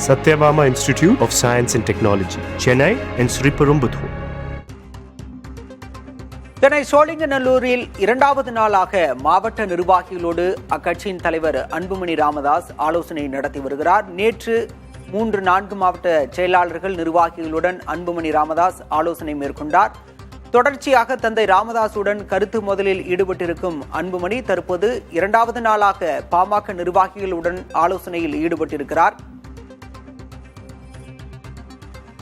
Satyabama Institute of Science and Technology, Chennai and Sriperumbudur. Chennai சோழிங்கநல்லூரில் இரண்டாவது நாளாக மாவட்ட நிர்வாகிகளோடு அக்கட்சியின் தலைவர் அன்புமணி ராமதாஸ் ஆலோசனை நடத்தி வருகிறார். நேற்று 3-4 மாவட்ட செயலாளர்கள் நிர்வாகிகளுடன் அன்புமணி ராமதாஸ் ஆலோசனை மேற்கொண்டார். தொடர்ச்சியாக தந்தை ராமதாசுடன் கருத்து மோதலில் ஈடுபட்டிருக்கும் அன்புமணி தற்போது இரண்டாவது நாளாக பாமக நிர்வாகிகளுடன் ஆலோசனையில் ஈடுபட்டிருக்கிறார்.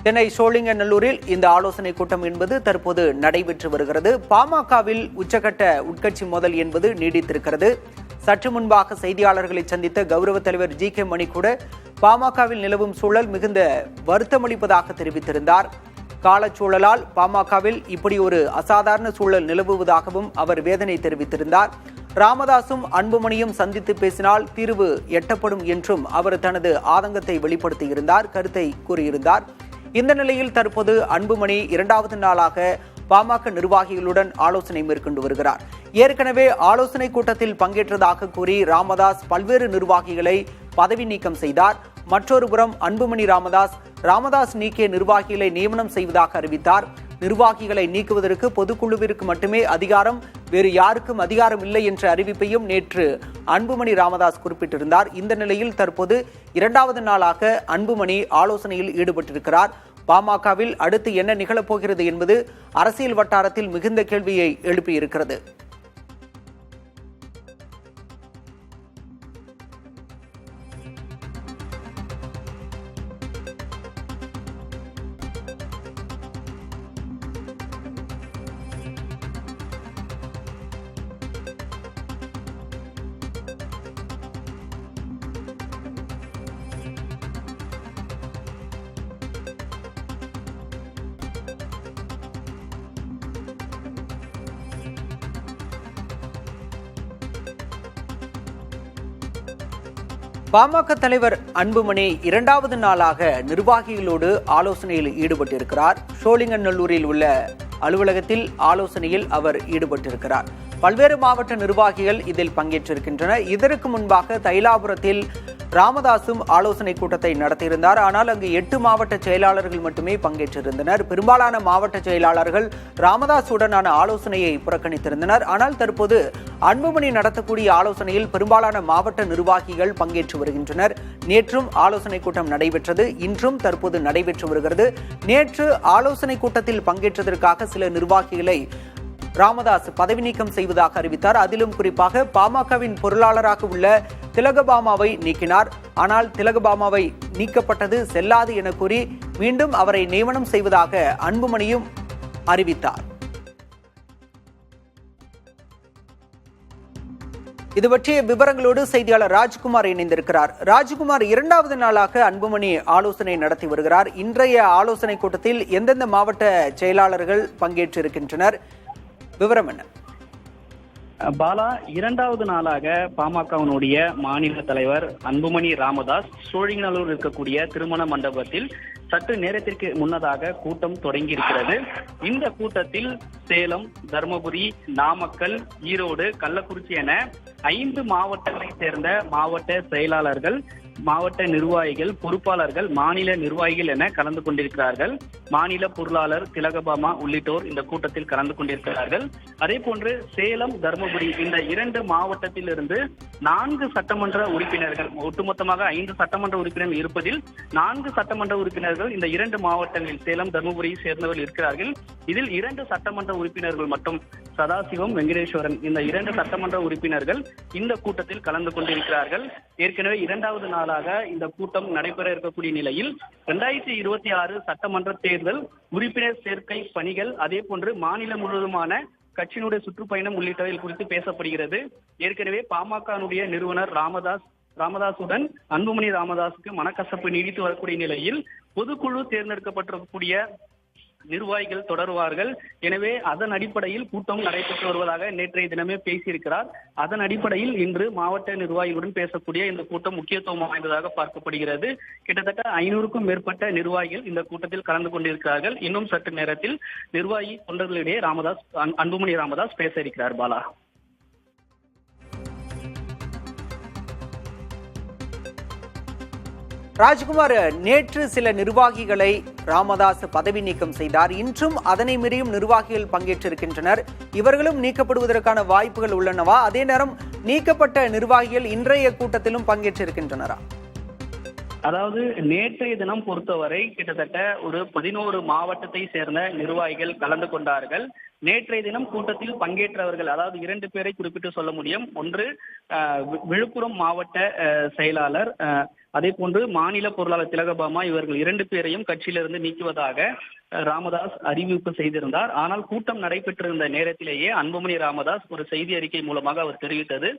சென்னை சோழிங்கநல்லூரில் இந்த ஆலோசனை கூட்டம் என்பது தற்போது நடைபெற்று வருகிறது. பாமகவில் உச்சகட்ட உட்கட்சி மோதல் என்பது நீடித்திருக்கிறது. சற்று முன்பாக செய்தியாளர்களை சந்தித்த கௌரவ தலைவர் ஜி கே மணி கூட பாமகவில் நிலவும் சூழல் மிகுந்த வருத்தமளிப்பதாக தெரிவித்திருந்தார். காலச்சூழலால் பாமகவில் இப்படி ஒரு அசாதாரண சூழல் நிலவுவதாகவும் அவர் வேதனை தெரிவித்திருந்தார். ராமதாசும் அன்புமணியும் சந்தித்து பேசினால் தீர்வு எட்டப்படும் என்றும் அவர் தனது ஆதங்கத்தை வெளிப்படுத்தியிருந்தார், கருத்தை கூறியிருந்தார். இந்த நிலையில் தற்போது அன்புமணி இரண்டாவது நாளாக பாமக நிர்வாகிகளுடன் ஆலோசனை மேற்கொண்டு வருகிறார். ஏற்கனவே ஆலோசனை கூட்டத்தில் பங்கேற்றதாக கூறி ராமதாஸ் பல்வேறு நிர்வாகிகளை பதவி நீக்கம் செய்தார். மற்றொரு புறம் அன்புமணி ராமதாஸ் நீக்கிய நிர்வாகிகளை நியமனம் செய்வதாக அறிவித்தார். நிர்வாகிகளை நீக்குவதற்கு பொதுக்குழுவிற்கு மட்டுமே அதிகாரம், வேறு யாருக்கும் அதிகாரம் இல்லை என்ற அறிவிப்பையும் நேற்று அன்புமணி ராமதாஸ் குறிப்பிட்டிருந்தார். இந்த நிலையில் தற்போது இரண்டாவது நாளாக அன்புமணி ஆலோசனையில் ஈடுபட்டிருக்கிறார். பாமகவில் அடுத்து என்ன நிகழப்போகிறது என்பது அரசியல் வட்டாரத்தில் மிகுந்த கேள்வியை எழுப்பியிருக்கிறது. பாமக தலைவர் அன்புமணி இரண்டாவது நாளாக நிர்வாகிகளோடு ஆலோசனையில் ஈடுபட்டிருக்கிறார். சோழிங்கநல்லூரில் உள்ள அலுவலகத்தில் ஆலோசனையில் அவர் ஈடுபட்டிருக்கிறார். பல்வேறு மாவட்ட நிர்வாகிகள் இதில் பங்கேற்றிருக்கின்றனர். இதற்கு முன்பாக தைலாபுரத்தில் ராமதாசும் ஆலோசனை கூட்டத்தை நடத்தியிருந்தார். ஆனால் அங்கு 8 மாவட்ட செயலாளர்கள் மட்டுமே பங்கேற்றிருந்தனர். பெரும்பாலான மாவட்ட செயலாளர்கள் ராமதாசுடனான ஆலோசனையை புறக்கணித்திருந்தனர். ஆனால் தற்போது அன்புமணி நடத்தக்கூடிய ஆலோசனையில் பெரும்பாலான மாவட்ட நிர்வாகிகள் பங்கேற்று வருகின்றனர். நேற்றும் ஆலோசனை கூட்டம் நடைபெற்றது, இன்றும் தற்போது நடைபெற்று வருகிறது. நேற்று ஆலோசனை கூட்டத்தில் பங்கேற்றதற்காக சில நிர்வாகிகளை ராமதாஸ் பதவி நீக்கம் செய்வதாக அறிவித்தார். அதிலும் குறிப்பாக பாமகவின் பொருளாளராக உள்ள திலகபாமாவை நீக்கினார். ஆனால் திலகபாமாவை நீக்கப்பட்டது செல்லாது என கூறி மீண்டும் அவரை நியமனம் செய்வதாக அன்புமணியும் அறிவித்தார். இது பற்றிய விவரங்களோடு செய்தியாளர் ராஜ்குமார் இணைந்திருக்கிறார். ராஜ்குமார், இரண்டாவது நாளாக அன்புமணி ஆலோசனை நடத்தி வருகிறார். இன்றைய ஆலோசனை கூட்டத்தில் எந்தெந்த மாவட்ட செயலாளர்கள் பங்கேற்றிருக்கின்றனர்? விவரம் என்ன? பாலா, இரண்டாவது நாளாக பாமகவினுடைய மாநில தலைவர் அன்புமணி ராமதாஸ் சோழிங்கநல்லூர் இருக்கக்கூடிய திருமண மண்டபத்தில் சற்று நேரத்திற்கு முன்னதாக கூட்டம் தொடங்கி இருக்கிறது. இந்த கூட்டத்தில் சேலம், தருமபுரி, நாமக்கல், ஈரோடு, கள்ளக்குறிச்சி என 5 மாவட்டங்களைச் சேர்ந்த மாவட்ட செயலாளர்கள், மாவட்ட நிர்வாகிகள், பொறுப்பாளர்கள், மாநில நிர்வாகிகள் என கலந்து கொண்டிருக்கிறார்கள். மாநில பொருளாளர் திலகபாமா உள்ளிட்டோர் இந்த கூட்டத்தில் கலந்து கொண்டிருக்கிறார்கள். அதே போன்று சேலம், தருமபுரி இந்த 2 மாவட்டத்தில் இருந்து 4 சட்டமன்ற உறுப்பினர்கள், ஒட்டுமொத்தமாக 5 சட்டமன்ற உறுப்பினர்கள் இருப்பதில் 4 சட்டமன்ற உறுப்பினர்கள் இந்த 2 மாவட்டங்களில் சேலம், தருமபுரியை சேர்ந்தவர்கள் இருக்கிறார்கள். இதில் 2 சட்டமன்ற உறுப்பினர்கள் மட்டும் சதாசிவம், வெங்கடேஸ்வரன் இந்த 2 சட்டமன்ற உறுப்பினர்கள் இந்த கூட்டத்தில் கலந்து கொண்டிருக்கிறார்கள். ஏற்கனவே இரண்டாவது நாளாக இந்த கூட்டம் நடைபெற இருக்கக்கூடிய நிலையில் 2026 சட்டமன்ற தேர்தல், உறுப்பினர் சேர்க்கை பணிகள், அதே போன்று மாநிலம் முழுவதுமான கட்சியினுடைய சுற்றுப்பயணம் உள்ளிட்டவை குறித்து பேசப்படுகிறது. ஏற்கனவே பாமகனுடைய நிறுவனர் ராமதாசுடன் அன்புமணி ராமதாஸுக்கு மனக்கசப்பு நீடித்து வரக்கூடிய நிலையில் பொதுக்குழு தேர்ந்தெடுக்கப்பட்டிருக்கக்கூடிய நிர்வாகிகள் தொடருவார்கள். எனவே அதன் அடிப்படையில் கூட்டம் நடைபெற்று வருவதாக நேற்றைய தினமே பேசியிருக்கிறார். அதன் அடிப்படையில் இன்று மாவட்ட நிர்வாகிகளுடன் பேசக்கூடிய இந்த கூட்டம் முக்கியத்துவம் வாய்ந்ததாக பார்க்கப்படுகிறது. கிட்டத்தட்ட 500க்கும் மேற்பட்ட நிர்வாகிகள் இந்த கூட்டத்தில் கலந்து கொண்டிருக்கிறார்கள். இன்னும் சற்று நேரத்தில் நிர்வாகி தொண்டர்களிடையே அன்புமணி ராமதாஸ் பேச இருக்கிறார். பாலா, ராஜ்குமார், நேற்று சில நிர்வாகிகளை ராமதாஸ் பதவி நீக்கம் செய்தார். இன்றும் அதனை மீறியும் நிர்வாகிகள் பங்கேற்றிருக்கின்றனர். இவர்களும் நீக்கப்படுவதற்கான வாய்ப்புகள் உள்ளனவா? அதே நேரம் நீக்கப்பட்ட நிர்வாகிகள் இன்றைய கூட்டத்திலும் பங்கேற்றிருக்கின்றனரா? அதாவது நேற்றைய தினம் பொறுத்தவரை கிட்டத்தட்ட ஒரு 11 மாவட்டத்தை சேர்ந்த நிர்வாகிகள் கலந்து கொண்டார்கள். நேற்றைய தினம் கூட்டத்தில் பங்கேற்றவர்கள், அதாவது 2 பேரை குறிப்பிட்டு சொல்ல முடியும். ஒன்று விழுப்புரம் மாவட்ட செயலாளர், அதே போன்று மாநில பொருளாளர் திலகபாமா. இவர்கள் 2 பேரையும் கட்சியிலிருந்து நீக்குவதாக ராமதாஸ் அறிவிப்பு செய்திருந்தார். ஆனால் கூட்டம் நடைபெற்றிருந்த நேரத்திலேயே அன்புமணி ராமதாஸ் ஒரு செய்தி அறிக்கை மூலமாக அவர் தெரிவித்தது,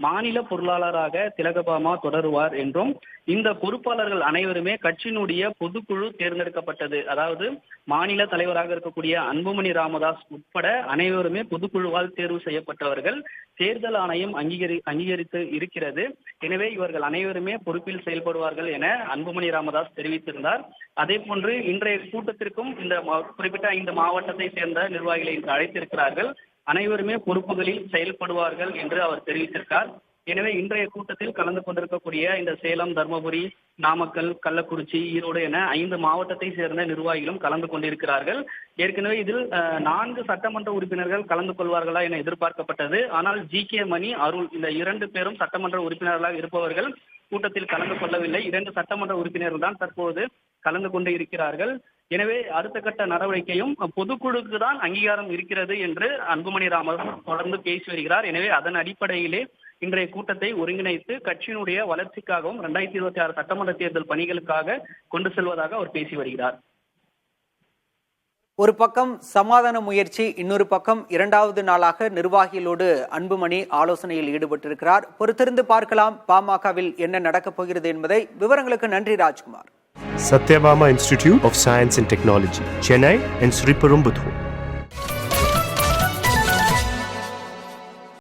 மாநில பொருளாளராக திலகபாமா தொடருவார் என்றும், இந்த பொறுப்பாளர்கள் அனைவருமே கட்சியினுடைய பொதுக்குழு தேர்ந்தெடுக்கப்பட்டது. அதாவது மாநில தலைவராக இருக்கக்கூடிய அன்புமணி ராமதாஸ் உட்பட அனைவருமே பொதுக்குழுவால் தேர்வு செய்யப்பட்டவர்கள். தேர்தல் ஆணையம் அங்கீகரித்து இருக்கிறது. எனவே இவர்கள் அனைவருமே பொறுப்பில் செயல்படுவார்கள் என அன்புமணி ராமதாஸ் தெரிவித்திருந்தார். அதே போன்று இன்றைய கூட்டத்திற்கும் இந்த குறிப்பிட்ட 5 மாவட்டத்தை சேர்ந்த நிர்வாகிகளை அழைத்திருக்கிறார்கள். அனைவருமே பொறுப்புகளில் செயல்படுவார்கள் என்று அவர் தெரிவித்திருக்கார். எனவே இன்றைய கூட்டத்தில் கலந்து கொண்டிருக்கக்கூடிய இந்த சேலம், தர்மபுரி, நாமக்கல், கள்ளக்குறிச்சி, ஈரோடு என 5 மாவட்டத்தை சேர்ந்த நிர்வாகிகளும் கலந்து கொண்டிருக்கிறார்கள். ஏற்கனவே இதில் 4 சட்டமன்ற உறுப்பினர்கள் கலந்து கொள்வார்களா என எதிர்பார்க்கப்பட்டது. ஆனால் ஜி.கே. மணி, அருள் இந்த 2 பேரும் சட்டமன்ற உறுப்பினர்களாக இருப்பவர்கள் கூட்டத்தில் கலந்து கொள்ளவில்லை. 2 சட்டமன்ற உறுப்பினர்கள் தான் தற்போது கலந்து கொண்டு இருக்கிறார்கள். எனவே அடுத்த கட்ட நடவடிக்கையும் பொதுக்குழுக்கு தான் அங்கீகாரம் இருக்கிறது என்று அன்புமணி ராமதாஸ் தொடர்ந்து பேசி வருகிறார். எனவே அதன் அடிப்படையிலே இன்றைய கூட்டத்தை ஒருங்கிணைத்து கட்சியினுடைய வளர்ச்சிக்காகவும் 2026 சட்டமன்ற தேர்தல் பணிகளுக்காக கொண்டு செல்வதாக அவர் பேசி வருகிறார். ஒரு பக்கம் சமாதான முயற்சி, இன்னொரு பக்கம் 2வது நாளாக நிர்வாகிகளோடு அன்புமணி ஆலோசனையில் ஈடுபட்டிருக்கிறார். பொறுத்திருந்து பார்க்கலாம் பாமகவில் என்ன நடக்கப் போகிறது என்பதை. விவரங்களுக்கு நன்றி Rajkumar. Satyabama Institute of Science and Technology, Chennai and Sriperumbudur.